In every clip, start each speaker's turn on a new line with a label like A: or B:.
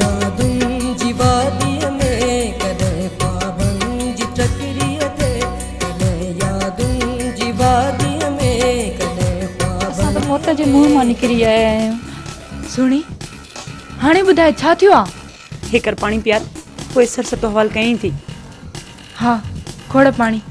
A: यादुनि जी वादीअ में कॾहिं पाबंद जी प्रक्रिया ते कॾहिं यादुनि जी वादीअ में कॾहिं
B: असां त मौत जे मुंहं मां निकिरी आया आहियूं। सुणी हाणे ॿुधाए छा थियो आहे?
C: हेकर पाणी पियार पोइ सर सतो हवाल कयईं थी।
B: हा खोड़ पाणी।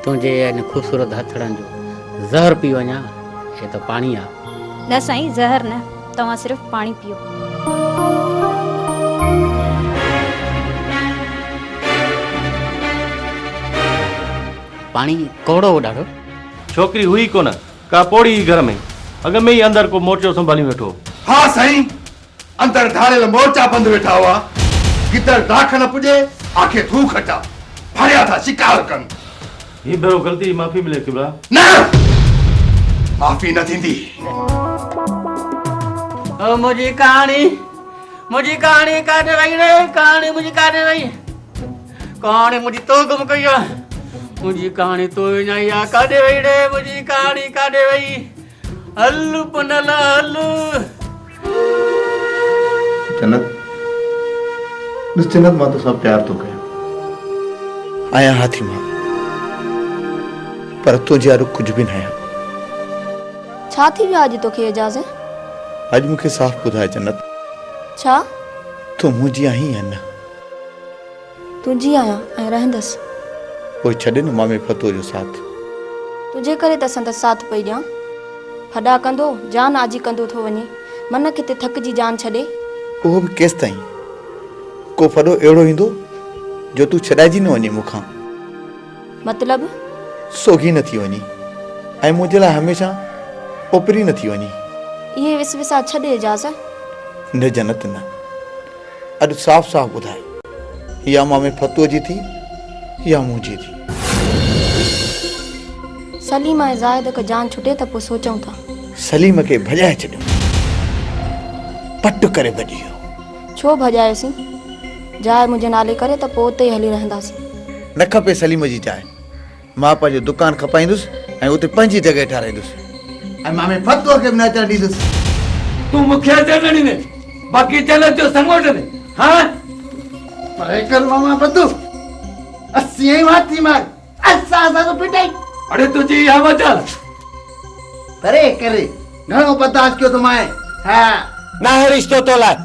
D: तुझे इन खूबसूरत हथड़न जो जहर पी वञा ये तो पानी आ।
E: न साईं जहर न, तव्हां सिर्फ पानी पियो।
D: पानी कोड़ो ॾाढो।
F: छोकरी हुई कोन का पोड़ी घर में अग में ही अंदर को मोर्चो संभाली वेठो।
G: हाँ साईं, अंदर धारेल मोर्चा बंद वेठा हुआ। गिदड़ दाख न पुजे आखे थू खटा भरिया था शिकार कन।
F: ही भेरो गलती माफी मिले किबला।
G: न माफी न थींदी।
D: ओ मुझी कहानी काटे वई रे, कहानी मुझी काटे वई। कहानी मुझी तो गुम कयो। मुझी कहानी तो विनाया काटे वई रे, मुझी कहानी काटे वई। हल्लू पुनला हल्लू।
G: जन्नत निश्चिन्नत मां तो सब प्यार तो कयो आया हाथी मां, पर तुझे यार कुछ भी न आया।
H: छा थी वियो आज तोखे एजाज़?
G: आज मुखे साफ ॿुधाए जन्नत,
H: छा
G: तू मुंहिंजी आहीं या न?
H: तुंहिंजी आहियां ऐं रहंदसि।
G: पोइ छॾे न मामे फतो जो साथ।
H: तुंहिंजे करे त संदसि साथ पई ॾियां। हॾा कंदो जान आजी कंदो थो वञे, मन किथे थक जी जान छॾे।
G: उहो बि केसि ताईं? को फॾो अहिड़ो ईंदो जो तूं छॾाइजी न वञे मूंखां,
H: मतलब
G: सोगी न थी वञी ऐं मुंहिंजे लाइ हमेशह ओपरी न थी वञी।
H: इहे विसविसा छॾे एजाज़।
G: न जन्नत न, अॼु साफ़ साफ़ ॿुधाए या मामे फतूअ जी थी या मुंहिंजी थी।
H: सलीम ऐं ज़ाहिद खे जान छुटे त पोइ सोचूं था।
G: सलीम खे भॼाए छॾियो, पट करे भॼी वियो।
H: छो भॼायोसीं? जाइ मुंहिंजे नाले करे त पोइ उते ई हली रहंदासीं।
G: न खपे सलीम जी जाइ, मां पंहिंजो दुकानु खपाईंदुसि ऐं उते पंहिंजी जॻह ठाराईंदुसि ऐं मामे फतूअ खे बि न अचणु ॾींदुसि।
F: तू मुखे अचण ॾींदे बाक़ी जन्नत जो संगोट दे। हाँ
G: कर मामा फतू अस्सी ही हाथी मार असा तो पिटाई।
F: अरे तुझी यहाँ बचा
G: करे घणो बर्दाश्त कयो तुम्हारे। हाँ
F: ना है रिश्तो तो लाए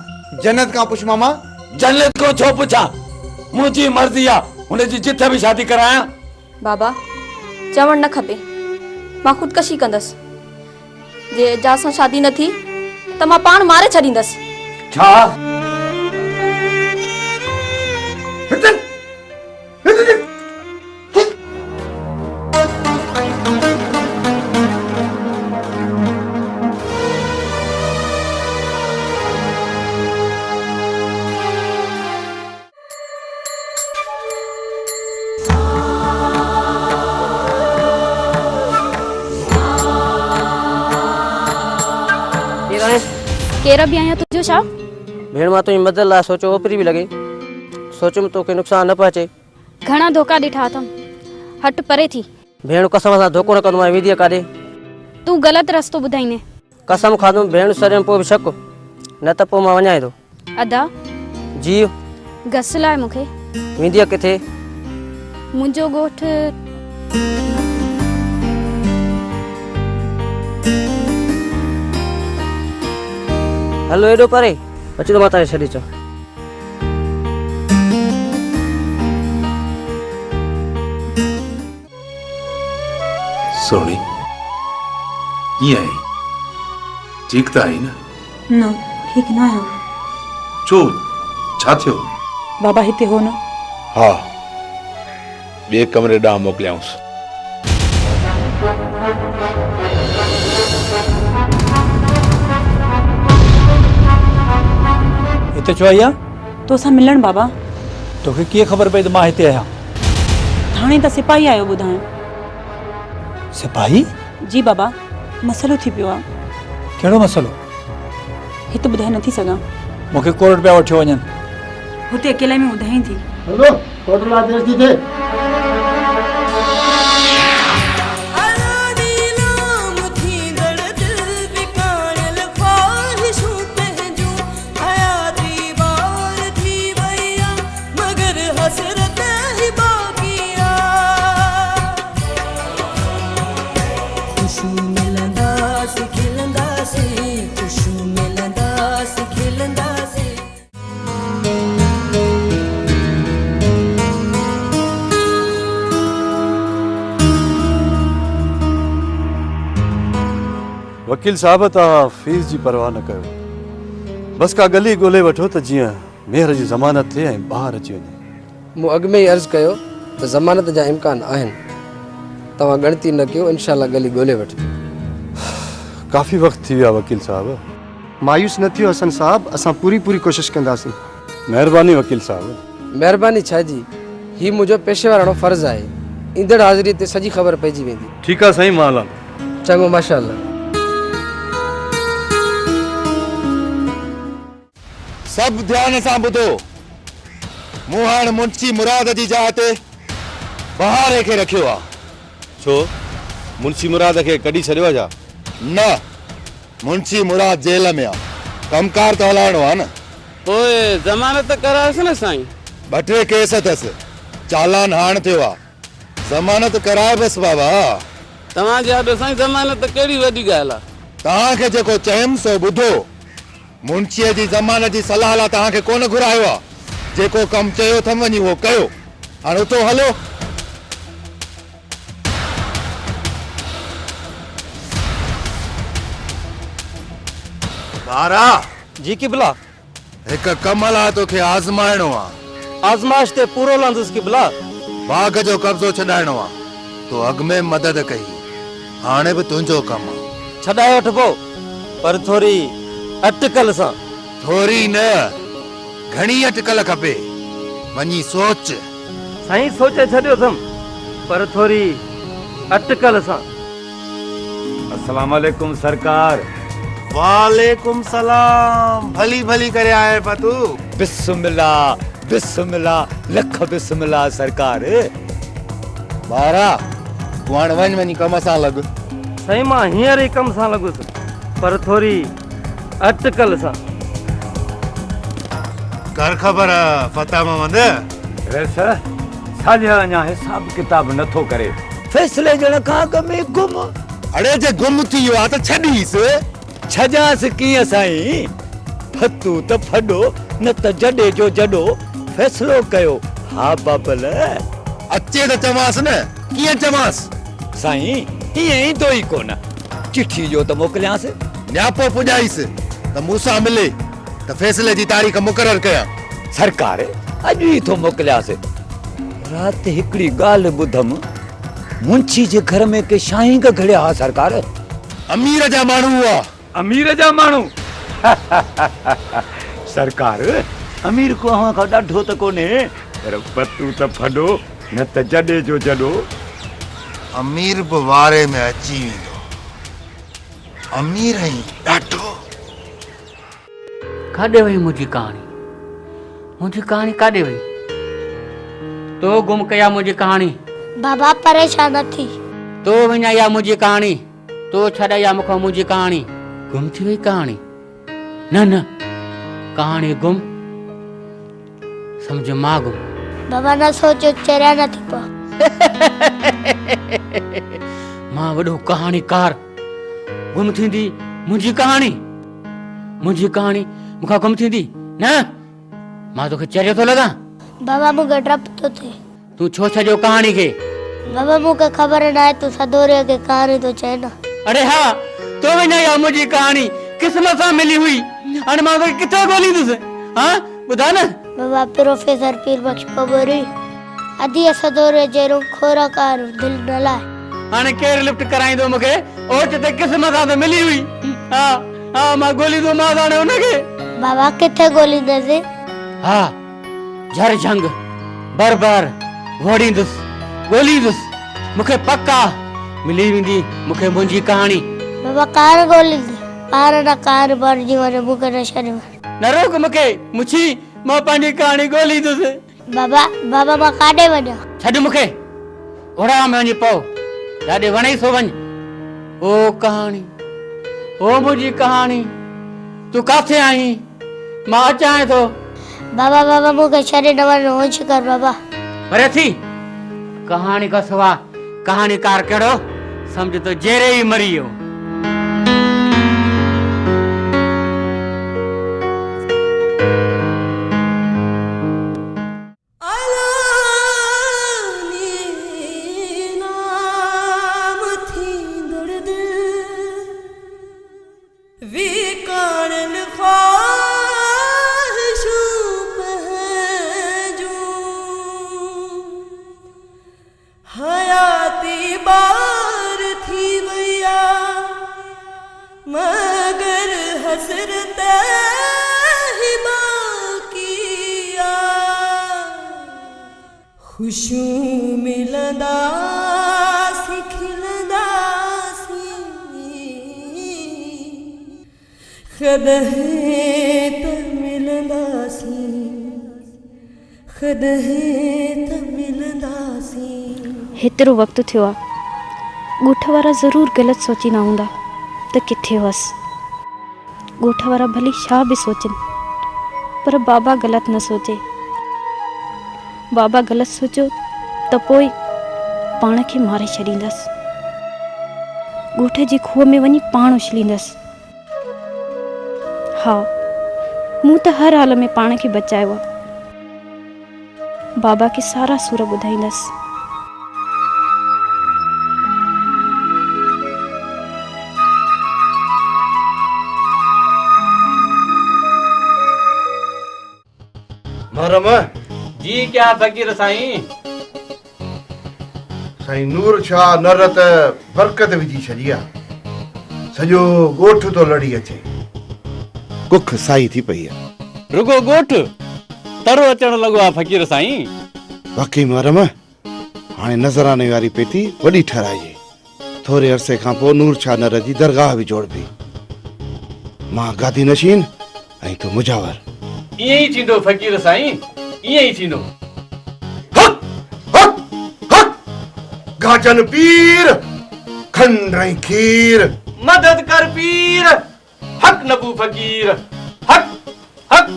G: जन्नत का पुछ मामा।
F: जन्नत को छो पुछा, मुझी मर्जी आ उन्हें जी जिथे भी शादी कराया।
H: बाबा चवण न खपे, मां ख़ुदकशी कंदसि। जे एजाज़ सां शादी न थी त मां पाण मारे छॾींदसि।
F: छा
E: केरा भी आया तुझो छा?
D: भेण मां तुझी मदद लाइ सोचो ओपरी भी लगे, सोचुम तोखे नुक़सान न पहुचे।
E: घणा धोखा ॾिठा अथम, हट परे थी।
D: भेण कसम सां धोखो न कंदो वेंदी काॾे।
E: तू गलत रस्तो ॿुधाईने।
D: कसम खादुम भेण सरियम पोइ बि शक, न त पोइ मां वञाए थो।
E: अदा
D: जी
E: घस लाइ मूंखे
D: वेंदी किथे?
E: मुंहिंजो ॻोठ
D: हलो एॾो परे अची तो मां तव्हांखे छॾे अचां।
I: सोनी कीअं आई? ठीक त आई न?
C: न ठीक न आहियां।
I: छो छा थियो?
C: बाबा हिते हो न?
I: हाँ ॿिए कमरे ॾांहुं मोकिलियाऊंसि।
J: हिते छो आई आहे?
C: तोसां मिलण बाबा।
J: तोखे कीअं ख़बर पई त मां हिते आहियां?
C: हाणे त सिपाही आयो ॿुधाइण।
J: सिपाही?
C: जी बाबा, मसलो थी पियो आहे।
J: कहिड़ो मसलो?
C: हिते ॿुधाए नथी सघां।
J: मूंखे कोर्ट पिया वठी वञनि।
C: हुते अकेले में ॿुधाई थी।
G: हेलो होटल आदेश दी थे
F: वकील साहब तव्हां फीस जी परवाह न कयो बस का गली ॻोल्हे वठो त जीअं मेहर जी ज़मानत थिए ऐं ॿाहिरि अची वञे।
A: मूं अॻु में ई अर्ज़ु कयो त ज़मानत जा इम्कान आहिनि, तव्हां ॻणती न कयो, इनशाला गली ॻोल्हे वठिजो।
F: काफ़ी वक़्तु थी वियो आहे वकील साहब।
K: मायूस न थियो हसन साहब, असां पूरी कोशिशि कंदासीं।
F: महिरबानी वकील साहब।
A: महिरबानी छा जी, हीउ मुंहिंजो पेशेवराणो फ़र्ज़ु आहे। ईंदड़ हाज़िरी ते सॼी ख़बर पइजी वेंदी।
F: ठीकु आहे साईं, मां हलां।
A: चङो, माशाअल्लाह।
G: सब ध्यान सां ॿुधो, मूं हाणे मुंशी मुराद जी जाइ ते बहारे खे रखियो आहे।
F: छो मुंशी मुराद खे कढी छॾियो आहे छा?
G: न, मुंशी मुराद जेल में आहे, कमकार त हलाइणो आहे न।
D: पोइ ज़मानत करायोसि न साईं।
G: 2-3 केस अथसि, चालान हाण थियो आहे, ज़मानत कराए बसि बाबा।
D: तव्हांजे आॾो साईं ज़मानत कहिड़ी वॾी ॻाल्हि आहे।
G: तव्हांखे जेको चयमि सो ॿुधो, मुंशीअ जी ज़मानत जी सलाह लाइ तव्हांखे कोन घुरायो आहे। जेको कमु चयो अथमि वञी उहो कयो, हाणे उतो हलो। बारा
F: जी किबला,
G: हिकु कम लाइ तोखे आज़माइणो आहे।
F: आज़माइश ते पूरो लंदुसि किबला।
G: बाग़ जो कब्ज़ो छॾाइणो आहे, तो अॻु में मदद कई, हाणे बि तुंहिंजो कमु आहे।
F: छॾाए वठ पोइ, पर थोरी अटकल सां।
G: थोरी न, घणी अटकल खपे, वञी सोच।
F: साईं सोचे छॾियो अथमि, पर थोरी अटकल सां।
I: अस्सलाम वालेकुम सरकार।
G: वालेकुम सलाम, भली भली करे आए पतू।
I: बिस्मिल्लाह बिस्मिल्लाह, लख बिस्मिल्लाह सरकार।
G: बारा तूं हाणे वञी कम सां लॻ।
F: साईं मां हींअर ई कम सां लॻुसि, पर थोरी अटकल सां।
G: कर ख़बर फता मोहम्मद।
I: साॼा अञा हिसाब किताब नथो करे, फैसले ॼण खां अॻु में गुम।
G: अड़े जे गुम थी वियो आहे त छॾीसि।
I: छजांसि कीअं साईं? फतू त फॾो, न त जॾे जो जॾो फैसलो कयो। हा बाबल,
G: अचे त चवांसि न, कीअं चवांसि?
I: साईं हीअं ईंदो ई कोन, चिठी जो त मोकिलियांसि।
G: न्यापो पुॼाईसि त मूंसां मिले त फैसले जी तारीख़ मुक़ररु कयां।
I: सरकार अॼु ई थो मोकिलियांसि। राति हिकिड़ी ॻाल्हि ॿुधमि, मुंशी जे घर में के शाही घड़िया हा सरकार।
G: अमीर जा माण्हू हुआ।
I: अमीर जा माण्हू? सरकार अमीर को अव्हां खां ॾाढो त कोन्हे, पर पतू त फॾो, न त जॾे जो जॾो।
G: अमीर बि वारे में अची वेंदो, अमीर ई ॾाढो।
D: काॾे वई मुंहिंजी कहाणी? मुंहिंजी कहाणी काॾे वई? तो गुम कया मुंहिंजी कहाणी।
E: बाबा परेशान न थी।
D: तो विञाया मुंहिंजी कहाणी, तो छॾाया मूंखां मुंहिंजी कहाणी। गुम थी वई कहाणी? न न, कहाणी गुम समझ मां गुम।
E: बाबा न सोचो, चरिया न थी पा।
D: मां वॾो कहाणीकार, गुम थींदी मुंहिंजी कहाणी? मुंहिंजी कहाणी मूंखां गुम थींदी? न, मां तोखे चरियो थो लॻां।
E: बाबा मूंखे डप थो थिए।
D: तूं छो छॾियो कहाणी खे?
E: बाबा मूंखे ख़बर न आहे, तूं सदोरे खे कहाणी थो चए न।
D: अरे हा, तो विञाया मुंहिंजी कहाणी क़िस्मत सां मिली हुई, हाणे मां तोखे किथे ॻोल्हींदुसि? हाँ ॿुधा न।
E: बाबा प्रोफेसर पीर बख्श पबोरी अधी सदोरे जहिड़ो खोराकार दिल न लाए।
D: हाणे केरु लिफ्ट कराईंदो मूंखे? ओच ते क़िस्मत सां त मिली हुई। हा हा, मां ॻोल्हींदो हाणे हुनखे।
E: बाबा किथे ॻोल्हींदासीं?
D: हा, झर झंग बरबर वोड़ींदुसि, ॻोल्हींदुसि, मूंखे पक्का मिली वेंदी मूंखे मुंहिंजी कहाणी।
E: बाबा कान ॻोल्हींदे, पाण न कान बणिजी वञे, मूंखे न छॾे।
D: न रोक मूंखे, मुछी, मां पंहिंजी कहाणी ॻोल्हींदुसि।
E: बाबा बाबा मां काॾे वञा?
D: छॾ मूंखे घोड़ा में वञी पओ ॾाढे वणे सो वञ। ओ कहाणी ओ मुंहिंजी कहाणी तूं काथे आहीं? मां अचां थो।
E: बाबा बाबा मूंखे छॾे न वञो, होश कर बाबा।
D: अरे थी कहानी का सवा कहानीकार कहिड़ो समझ तो जेरे ही मरी वियो।
A: हयाती बार थी भैया मगर हसरत ही बाकिया खुशू मिलंदा सी खिलंदा सी खदहे त मिलंदा सी खदहे त मिलंदा सी।
H: हेतिरो वक़्तु थियो आहे ॻोठ वारा ज़रूरु ग़लति सोचींदा हूंदा त किथे हुअसि। ॻोठ वारा भली छा बि सोचनि पर बाबा ग़लति न सोचे। बाबा ग़लति सोचियो त पोइ पाण खे मारे छॾींदसि, ॻोठ जी खूह में वञी पाण उछलींदसि। हा मूं त हर हाल में पाण खे बचायो आहे। बाबा खे सारा सूर ॿुधाईंदसि।
G: महरम
D: जी क्या फकीर साईं?
G: साईं नूर शाह नर त बरकत विझी छॾी आहे। सॼो ॻोठ तो लड़ी अचे, कुख साई थी पई आहे।
D: रुगो ॻोठ तरो अचण लॻो आहे फकीर साईं।
G: वाकई महरम हाणे नज़राने वारी पेती वॾी ठहिराइजे। थोरे अरसे खां पोइ नूर शाह नर जी दरगाह बि जोड़बी। मां गादी नशीन ऐं तूं मुजावर।
D: ईअं ई थींदो फकीर साईं, ईअं ई थींदो।
G: गाजन पीर खंड ऐं खीर
D: मदद कर पीर हक नबू फकीर हक हक।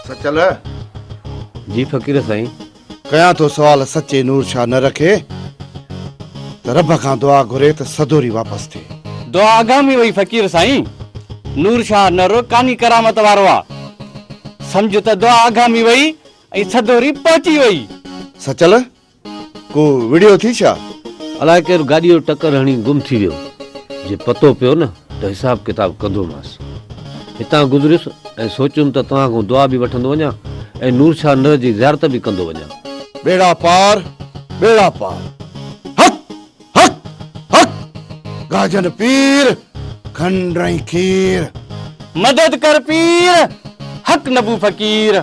G: सचल
I: जी फकीर साईं।
G: कयां तो सवाल सच्चे नूर शाह न रखे त रब खां दुआ घुरे त सदोरी वापसि थिए।
D: दुआ आगामी वई फकीर साईं। नूर शाह नरो कानी करामत वारो आहे। समझ त दुआ आगामी वई ऐं सदोरी पहुची वई।
G: सचल को वीडियो थी छा?
I: अलाए केरु गाॾीअ टकर हणी गुम थी वियो। जे पतो पियो न त हिसाब किताब कंदोमांसि। हितां गुज़रियुसि ऐं सोचियुमि त तव्हां खां दुआ बि वठंदो वञा ऐं नूर शाह नर जी ज़ियारत बि कंदो वञा।
G: बेड़ा पार बेड़ा पार। हक हक हक गाजन पीर खंड ऐं खीर
D: मदद कर पीर हक नबू फकीर